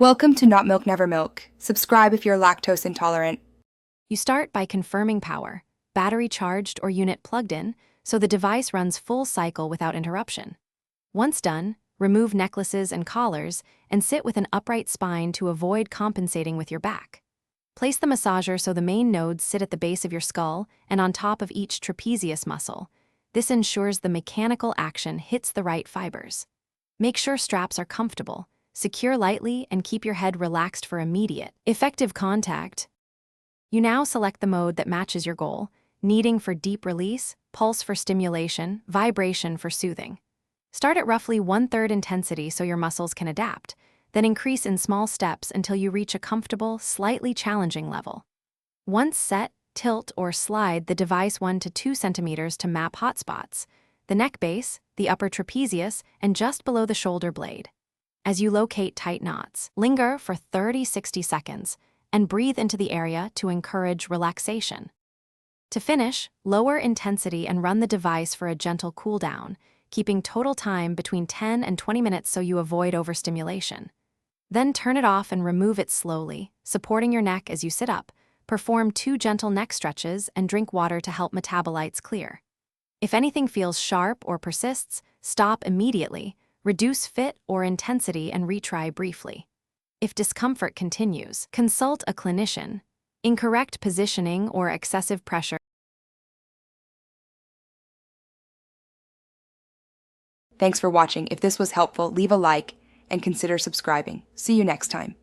Welcome to Not Milk Never Milk. Subscribe if you're lactose intolerant. You start by confirming power, battery charged or unit plugged in, so the device runs full cycle without interruption. Once done, remove necklaces and collars and sit with an upright spine to avoid compensating with your back. Place the massager so the main nodes sit at the base of your skull and on top of each trapezius muscle. This ensures the mechanical action hits the right fibers. Make sure straps are comfortable, secure lightly, and keep your head relaxed for immediate, effective contact. You now select the mode that matches your goal: kneading for deep release, pulse for stimulation, vibration for soothing. Start at roughly 1/3 intensity so your muscles can adapt, then increase in small steps until you reach a comfortable, slightly challenging level. Once set, tilt or slide the device 1 to 2 centimeters to map hotspots: the neck base, the upper trapezius, and just below the shoulder blade. As you locate tight knots, linger for 30-60 seconds and breathe into the area to encourage relaxation. To finish, lower intensity and run the device for a gentle cool down, keeping total time between 10 and 20 minutes so you avoid overstimulation. Then turn it off and remove it slowly, supporting your neck as you sit up. Perform 2 gentle neck stretches and drink water to help metabolites clear. If anything feels sharp or persists, stop immediately, reduce fit or intensity and retry briefly. If discomfort continues, consult a clinician. Incorrect positioning or excessive pressure. Thanks for watching. If this was helpful, leave a like and consider subscribing. See you next time.